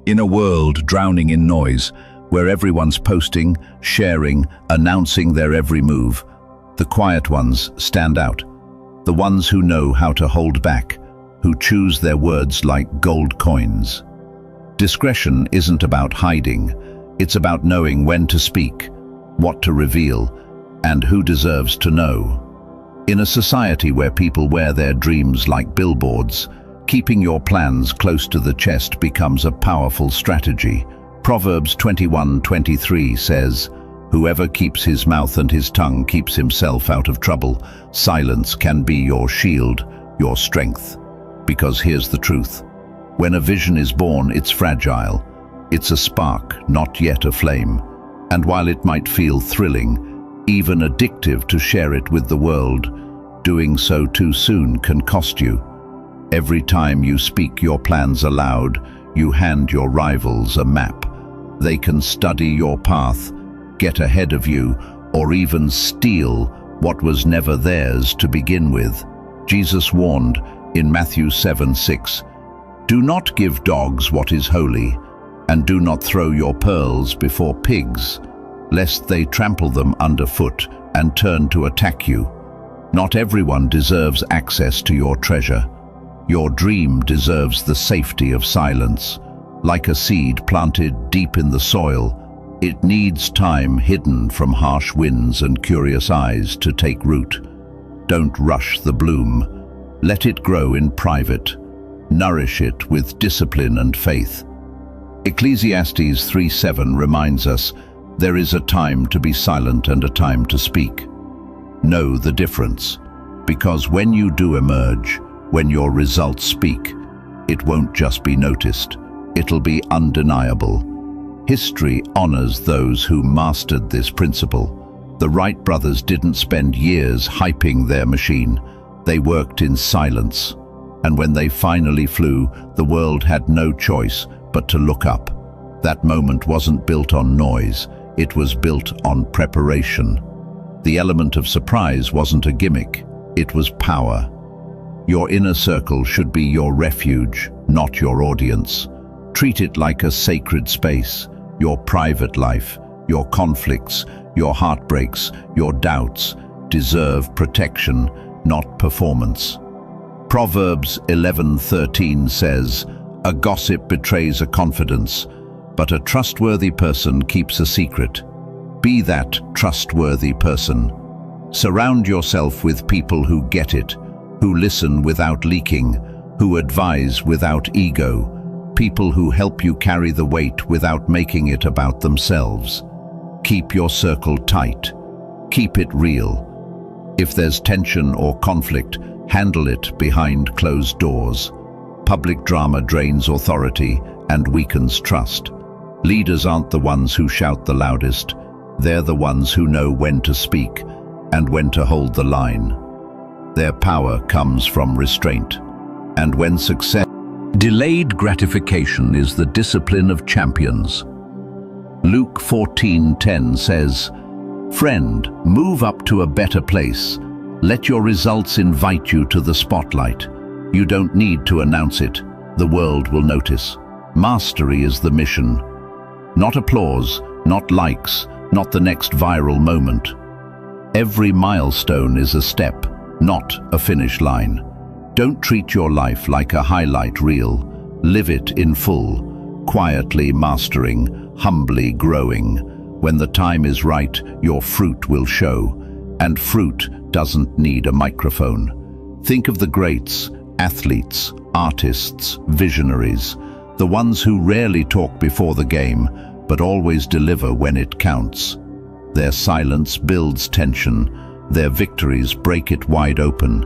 In a world drowning in noise, where everyone's posting, sharing, announcing their every move, the quiet ones stand out. The ones who know how to hold back, who choose their words like gold coins. Discretion isn't about hiding, it's about knowing when to speak, what to reveal, and who deserves to know. In a society where people wear their dreams like billboards, keeping your plans close to the chest becomes a powerful strategy. Proverbs 21:23 says, "Whoever keeps his mouth and his tongue keeps himself out of trouble. Silence can be your shield, your strength." Because here's the truth. When a vision is born, it's fragile. It's a spark, not yet a flame. And while it might feel thrilling, even addictive to share it with the world, doing so too soon can cost you. Every time you speak your plans aloud, you hand your rivals a map. They can study your path, get ahead of you, or even steal what was never theirs to begin with. Jesus warned in Matthew 7:6, "Do not give dogs what is holy, and do not throw your pearls before pigs, lest they trample them underfoot and turn to attack you." Not everyone deserves access to your treasure. Your dream deserves the safety of silence. Like a seed planted deep in the soil, it needs time hidden from harsh winds and curious eyes to take root. Don't rush the bloom. Let it grow in private. Nourish it with discipline and faith. Ecclesiastes 3:7 reminds us, there is a time to be silent and a time to speak. Know the difference, because when you do emerge, when your results speak, it won't just be noticed, it'll be undeniable. History honors those who mastered this principle. The Wright brothers didn't spend years hyping their machine. They worked in silence. And when they finally flew, the world had no choice but to look up. That moment wasn't built on noise, it was built on preparation. The element of surprise wasn't a gimmick, it was power. Your inner circle should be your refuge, not your audience. Treat it like a sacred space. Your private life, your conflicts, your heartbreaks, your doubts deserve protection, not performance. Proverbs 11:13 says, "A gossip betrays a confidence, but a trustworthy person keeps a secret." Be that trustworthy person. Surround yourself with people who get it, who listen without leaking, who advise without ego, people who help you carry the weight without making it about themselves. Keep your circle tight. Keep it real. If there's tension or conflict, handle it behind closed doors. Public drama drains authority and weakens trust. Leaders aren't the ones who shout the loudest. They're the ones who know when to speak and when to hold the line. Their power comes from restraint. And when success... Delayed gratification is the discipline of champions. Luke 14:10 says, "Friend, move up to a better place. Let your results invite you to the spotlight. You don't need to announce it. The world will notice." Mastery is the mission. Not applause, not likes, not the next viral moment. Every milestone is a step, not a finish line. Don't treat your life like a highlight reel. Live it in full, quietly mastering, humbly growing. When the time is right, your fruit will show. And fruit doesn't need a microphone. Think of the greats, athletes, artists, visionaries, the ones who rarely talk before the game, but always deliver when it counts. Their silence builds tension. Their victories break it wide open.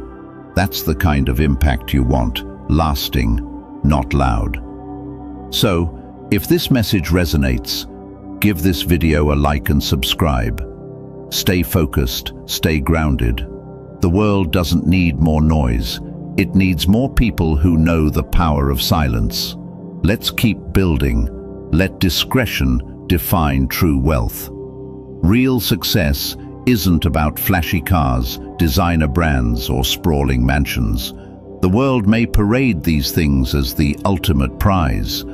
That's the kind of impact you want, lasting, not loud. So, if this message resonates, give this video a like and subscribe. Stay focused, stay grounded. The world doesn't need more noise. It needs more people who know the power of silence. Let's keep building. Let discretion define true wealth. Real success isn't about flashy cars, designer brands, or sprawling mansions. The world may parade these things as the ultimate prize,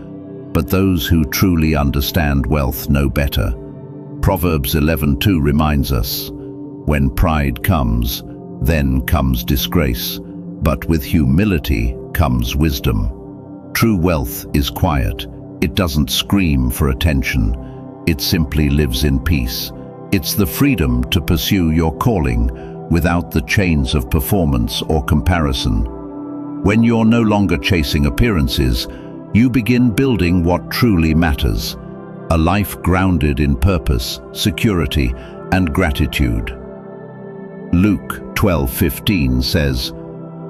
but those who truly understand wealth know better. Proverbs 11:2 reminds us, "When pride comes, then comes disgrace, but with humility comes wisdom." True wealth is quiet. It doesn't scream for attention. It simply lives in peace. It's the freedom to pursue your calling without the chains of performance or comparison. When you're no longer chasing appearances, you begin building what truly matters, a life grounded in purpose, security, and gratitude. Luke 12:15 says,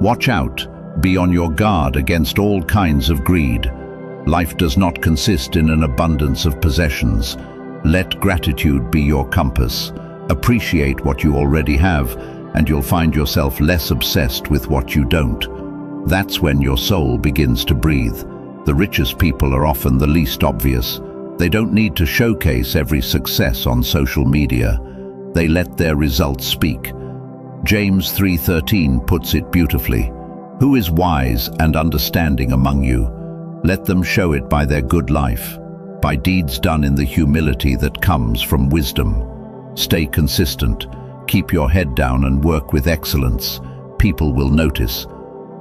"Watch out, be on your guard against all kinds of greed. Life does not consist in an abundance of possessions. Let gratitude be your compass. Appreciate what you already have, and you'll find yourself less obsessed with what you don't." That's when your soul begins to breathe. The richest people are often the least obvious. They don't need to showcase every success on social media. They let their results speak. James 3:13 puts it beautifully. "Who is wise and understanding among you? Let them show it by their good life, by deeds done in the humility that comes from wisdom." Stay consistent, keep your head down and work with excellence. People will notice.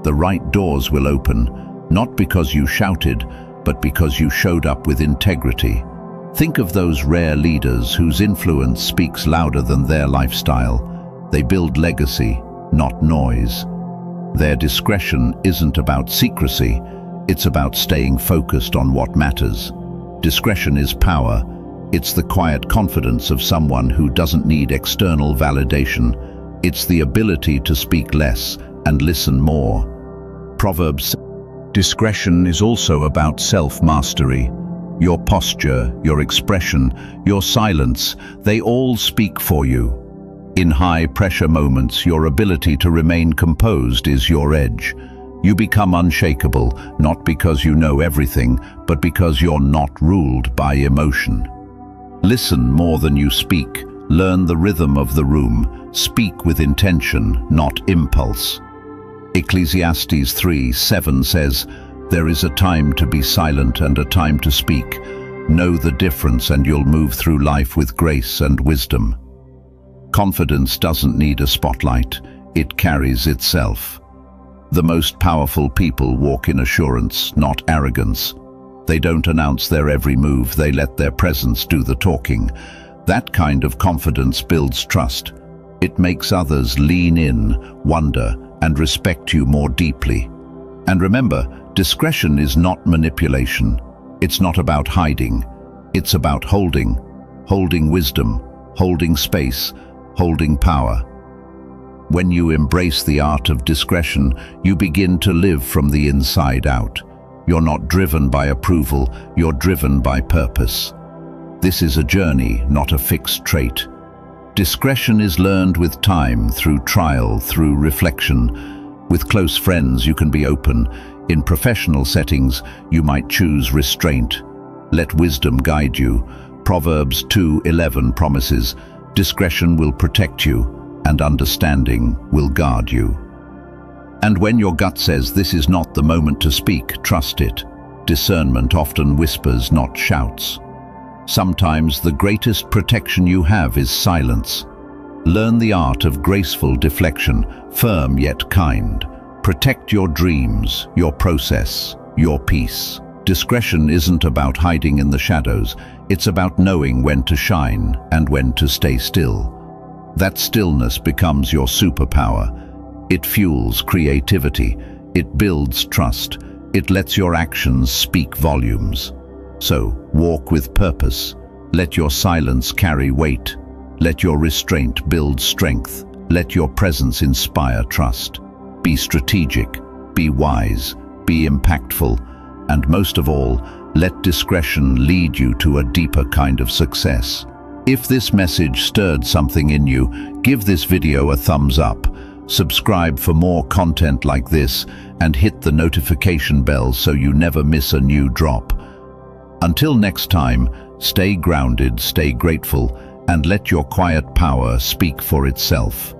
The right doors will open, not because you shouted, but because you showed up with integrity. Think of those rare leaders whose influence speaks louder than their lifestyle. They build legacy, not noise. Their discretion isn't about secrecy, it's about staying focused on what matters. Discretion is power. It's the quiet confidence of someone who doesn't need external validation. It's the ability to speak less and listen more. Proverbs. Discretion is also about self-mastery. Your posture, your expression, your silence, they all speak for you. In high-pressure moments, your ability to remain composed is your edge. You become unshakable, not because you know everything, but because you're not ruled by emotion. Listen more than you speak. Learn the rhythm of the room. Speak with intention, not impulse. Ecclesiastes 3:7 says, "There is a time to be silent and a time to speak. Know the difference and you'll move through life with grace and wisdom." Confidence doesn't need a spotlight. It carries itself. The most powerful people walk in assurance, not arrogance. They don't announce their every move, they let their presence do the talking. That kind of confidence builds trust. It makes others lean in, wonder, and respect you more deeply. And remember, discretion is not manipulation. It's not about hiding. It's about holding wisdom, holding space, holding power. When you embrace the art of discretion, you begin to live from the inside out. You're not driven by approval, you're driven by purpose. This is a journey, not a fixed trait. Discretion is learned with time, through trial, through reflection. With close friends, you can be open. In professional settings, you might choose restraint. Let wisdom guide you. Proverbs 2:11 promises, "Discretion will protect you, and understanding will guard you." And when your gut says this is not the moment to speak, trust it. Discernment often whispers, not shouts. Sometimes the greatest protection you have is silence. Learn the art of graceful deflection, firm yet kind. Protect your dreams, your process, your peace. Discretion isn't about hiding in the shadows. It's about knowing when to shine and when to stay still. That stillness becomes your superpower. It fuels creativity. It builds trust. It lets your actions speak volumes. So, walk with purpose. Let your silence carry weight. Let your restraint build strength. Let your presence inspire trust. Be strategic, be wise, be impactful, and most of all, let discretion lead you to a deeper kind of success. If this message stirred something in you, give this video a thumbs up. Subscribe for more content like this and hit the notification bell so you never miss a new drop. Until next time, stay grounded, stay grateful, and let your quiet power speak for itself.